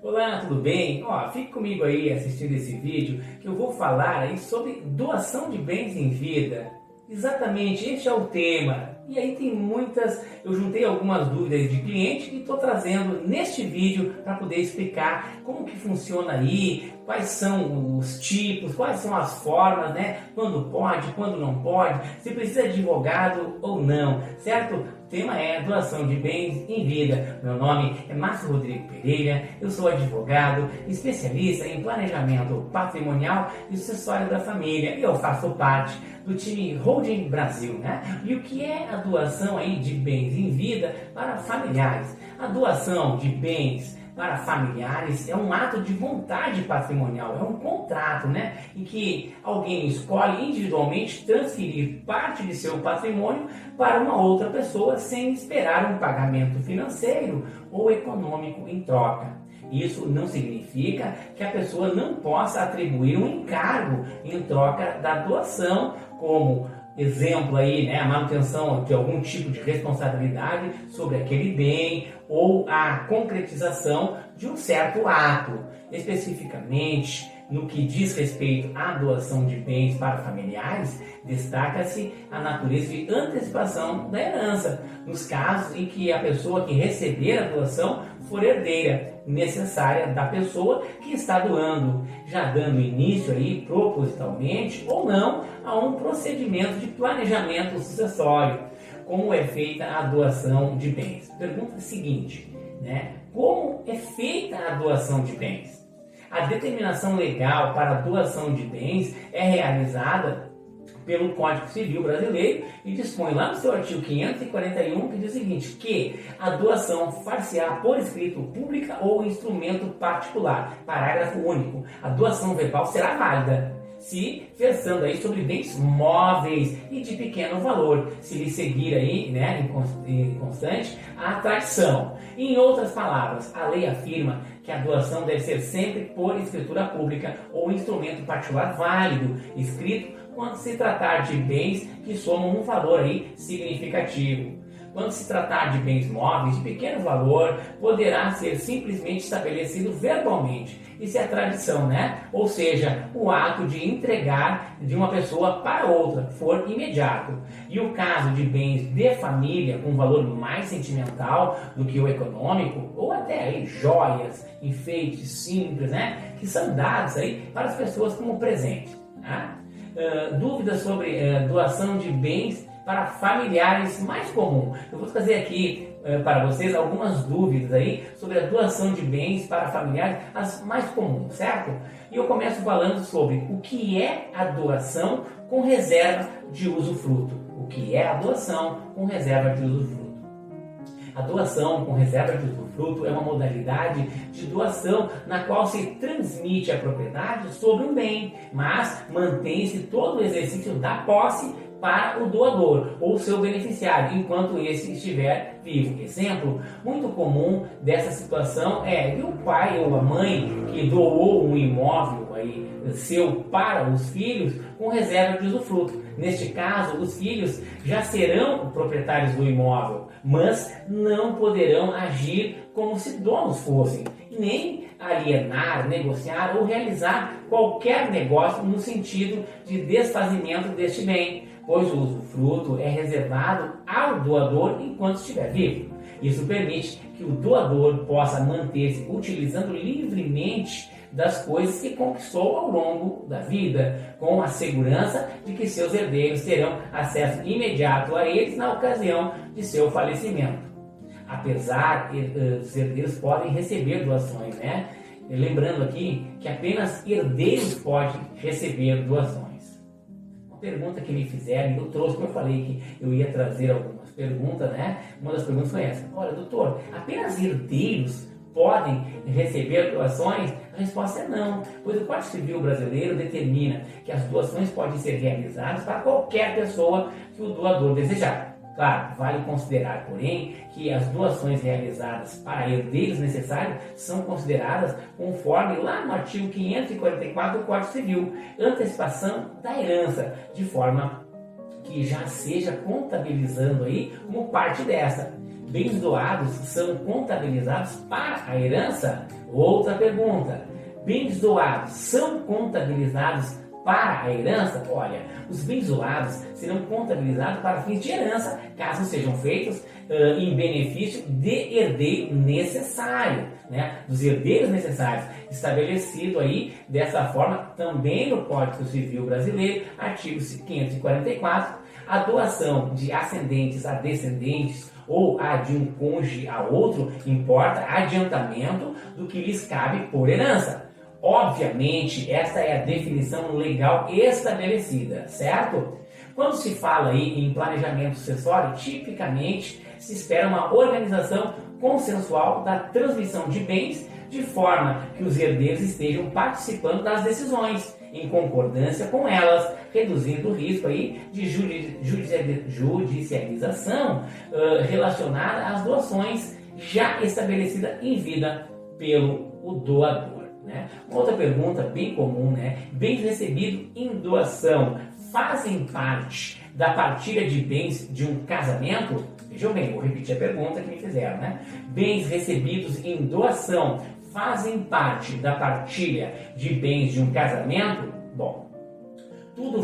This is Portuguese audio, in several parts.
Olá, tudo bem? Fique comigo aí assistindo esse vídeo que eu vou falar aí sobre doação de bens em vida. Exatamente, este é o tema. E aí tem eu juntei algumas dúvidas de cliente e estou trazendo neste vídeo para poder explicar como que funciona aí, quais são os tipos, quais são as formas, né? Quando pode, quando não pode, se precisa de advogado ou não, certo? O tema é doação de bens em vida. Meu nome é Márcio Rodrigo Pereira, eu sou advogado, especialista em planejamento patrimonial e sucessório da família e eu faço parte do time Holding Brasil, né? E o que é a doação aí de bens em vida para familiares? A doação de bens para familiares é um ato de vontade patrimonial, é um contrato, né? Em que alguém escolhe individualmente transferir parte de seu patrimônio para uma outra pessoa sem esperar um pagamento financeiro ou econômico em troca. Isso não significa que a pessoa não possa atribuir um encargo em troca da doação, como exemplo aí, né, a manutenção de algum tipo de responsabilidade sobre aquele bem ou a concretização de um certo ato. Especificamente, no que diz respeito à doação de bens para familiares, destaca-se a natureza de antecipação da herança, nos casos em que a pessoa que receber a doação for herdeira necessária da pessoa que está doando, já dando início aí propositalmente ou não a um procedimento de planejamento sucessório. Como é feita a doação de bens? Pergunta seguinte, né? Como é feita a doação de bens? A determinação legal para a doação de bens é realizada pelo Código Civil Brasileiro e dispõe lá no seu artigo 541 que diz o seguinte, que a doação far-se-á por escrito pública ou instrumento particular. Parágrafo único. A doação verbal será válida se versando aí sobre bens móveis e de pequeno valor, se lhe seguir aí, né, em constante a tradição. Em outras palavras, a lei afirma que a doação deve ser sempre por escritura pública ou instrumento particular válido, escrito quando se tratar de bens que somam um valor aí significativo. Quando se tratar de bens móveis de pequeno valor, poderá ser simplesmente estabelecido verbalmente. Isso é a tradição, né? Ou seja, o ato de entregar de uma pessoa para outra, for imediato. E o caso de bens de família com valor mais sentimental do que o econômico, ou até aí joias, enfeites simples, né? Que são dados aí para as pessoas como presente. Tá? Dúvidas sobre doação de bens para familiares mais comum. Eu vou trazer aqui para vocês algumas dúvidas aí sobre a doação de bens para familiares, as mais comuns, certo? E eu começo falando sobre o que é a doação com reserva de usufruto. O que é a doação com reserva de usufruto? A doação com reserva de usufruto é uma modalidade de doação na qual se transmite a propriedade sobre um bem, mas mantém-se todo o exercício da posse para o doador ou seu beneficiário, enquanto esse estiver vivo. Exemplo muito comum dessa situação é o pai ou a mãe que doou um imóvel aí, seu para os filhos com reserva de usufruto. Neste caso, os filhos já serão proprietários do imóvel, mas não poderão agir como se donos fossem, nem alienar, negociar ou realizar qualquer negócio no sentido de desfazimento deste bem, pois o usufruto é reservado ao doador enquanto estiver vivo. Isso permite que o doador possa manter-se utilizando livremente das coisas que conquistou ao longo da vida, com a segurança de que seus herdeiros terão acesso imediato a eles na ocasião de seu falecimento. Apesar os herdeiros podem receber doações, né? Lembrando aqui que apenas herdeiros podem receber doações. Pergunta que me fizeram, eu trouxe, como eu falei que eu ia trazer algumas perguntas, né? Uma das perguntas foi essa: olha, doutor, apenas herdeiros podem receber doações? A resposta é não, pois o Código Civil Brasileiro determina que as doações podem ser realizadas para qualquer pessoa que o doador desejar. Claro, vale considerar, porém, que as doações realizadas para herdeiros necessários são consideradas conforme lá no artigo 544 do Código Civil, antecipação da herança, de forma que já seja contabilizando aí como parte dessa, bens doados são contabilizados para a herança? Outra pergunta. Bens doados são contabilizados para a herança? Olha, os bens doados serão contabilizados para fins de herança, caso sejam feitos em benefício de herdeiro necessário, né? Dos herdeiros necessários, estabelecido aí dessa forma também no Código Civil Brasileiro, artigo 544, a doação de ascendentes a descendentes ou a de um cônjuge a outro importa adiantamento do que lhes cabe por herança. Obviamente, esta é a definição legal estabelecida, certo? Quando se fala aí em planejamento sucessório, tipicamente se espera uma organização consensual da transmissão de bens de forma que os herdeiros estejam participando das decisões, em concordância com elas, reduzindo o risco aí de judicialização relacionada às doações já estabelecida em vida pelo doador. Né? Uma outra pergunta bem comum, né? Bens recebidos em doação fazem parte da partilha de bens de um casamento? Vejam bem, vou repetir a pergunta que me fizeram, né? Bens recebidos em doação fazem parte da partilha de bens de um casamento? Bom, tudo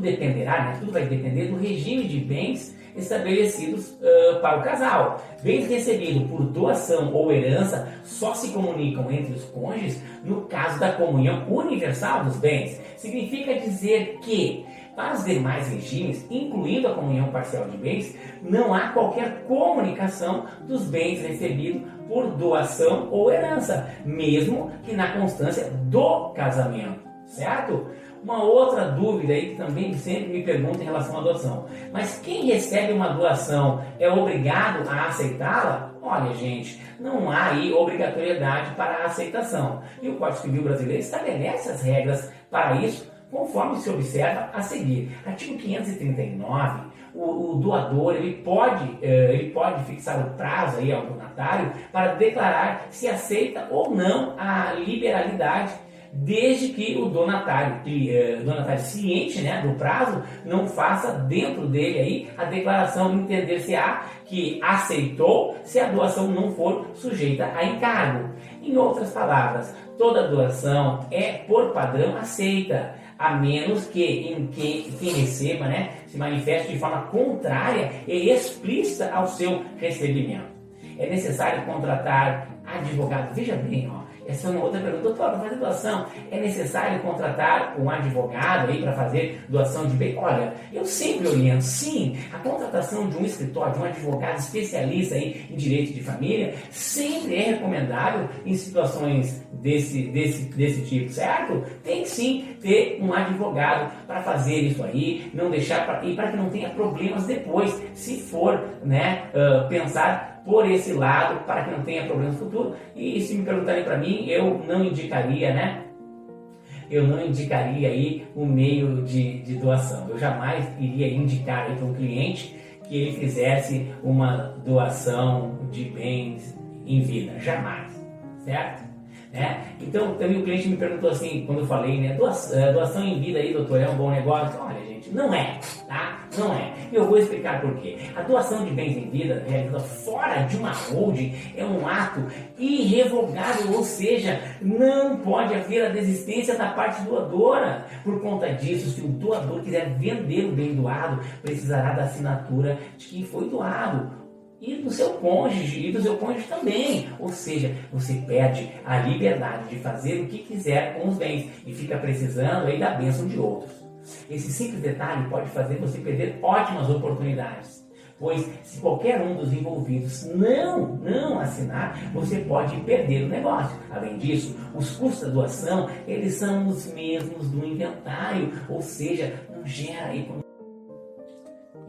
dependerá, né? Tudo vai depender do regime de bens estabelecidos para o casal. Bens recebidos por doação ou herança só se comunicam entre os cônjuges no caso da comunhão universal dos bens. Significa dizer que, para os demais regimes, incluindo a comunhão parcial de bens, não há qualquer comunicação dos bens recebidos por doação ou herança, mesmo que na constância do casamento, certo? Uma outra dúvida aí que também sempre me perguntam em relação à doação. Mas quem recebe uma doação é obrigado a aceitá-la? Olha, gente, não há aí obrigatoriedade para a aceitação. E o Código Civil Brasileiro estabelece as regras para isso, conforme se observa a seguir. Artigo 539, o doador ele pode fixar o prazo aí ao donatário para declarar se aceita ou não a liberalidade, desde que o donatário ciente, né, do prazo, não faça dentro dele aí a declaração entender-se-á que aceitou se a doação não for sujeita a encargo. Em outras palavras, toda doação é por padrão aceita, a menos que quem receba, né, se manifeste de forma contrária e explícita ao seu recebimento. É necessário contratar advogado. Veja bem, essa é uma outra pergunta. Doutor, para fazer doação, é necessário contratar um advogado aí para fazer doação de bem? Olha, eu sempre oriento, sim, a contratação de um escritório, de um advogado especialista aí em direito de família, sempre é recomendável em situações desse tipo, certo? Tem que sim ter um advogado para fazer isso aí, não deixar e para que não tenha problemas depois, se for, né, pensar por esse lado, para que não tenha problemas no futuro. E se me perguntarem para mim, eu não indicaria, né? Eu não indicaria aí um meio de doação. Eu jamais iria indicar aí para um cliente que ele fizesse uma doação de bens em vida. Jamais. Certo? Então, também o cliente me perguntou assim, quando eu falei, né? Doação em vida aí, doutor, é um bom negócio? Olha, gente, não é, tá? Não é. E eu vou explicar por quê. A doação de bens em vida realizada fora de uma holding é um ato irrevogável, ou seja, não pode haver a desistência da parte doadora. Por conta disso, se o doador quiser vender o bem doado, precisará da assinatura de quem foi doado. E do seu cônjuge, também. Ou seja, você perde a liberdade de fazer o que quiser com os bens e fica precisando aí da bênção de outros. Esse simples detalhe pode fazer você perder ótimas oportunidades, pois se qualquer um dos envolvidos não assinar, você pode perder o negócio. Além disso, os custos da doação, eles são os mesmos do inventário, ou seja, não gera economia.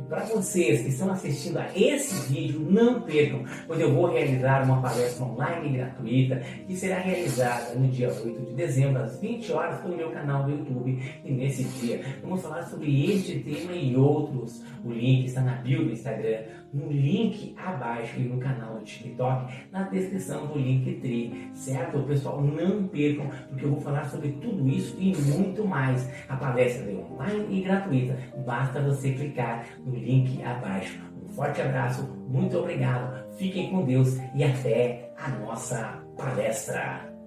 Para vocês que estão assistindo a esse vídeo, não percam, pois eu vou realizar uma palestra online gratuita que será realizada no dia 8 de dezembro, às 20 horas, pelo meu canal do YouTube. E nesse dia, vamos falar sobre este tema e outros. O link está na bio do Instagram, no link abaixo e no canal do TikTok, na descrição do Linktree, certo? Pessoal, não percam, porque eu vou falar sobre tudo isso e muito mais. A palestra é online e gratuita, basta você clicar no link abaixo. Um forte abraço, muito obrigado, Fiquem com Deus e até a nossa palestra.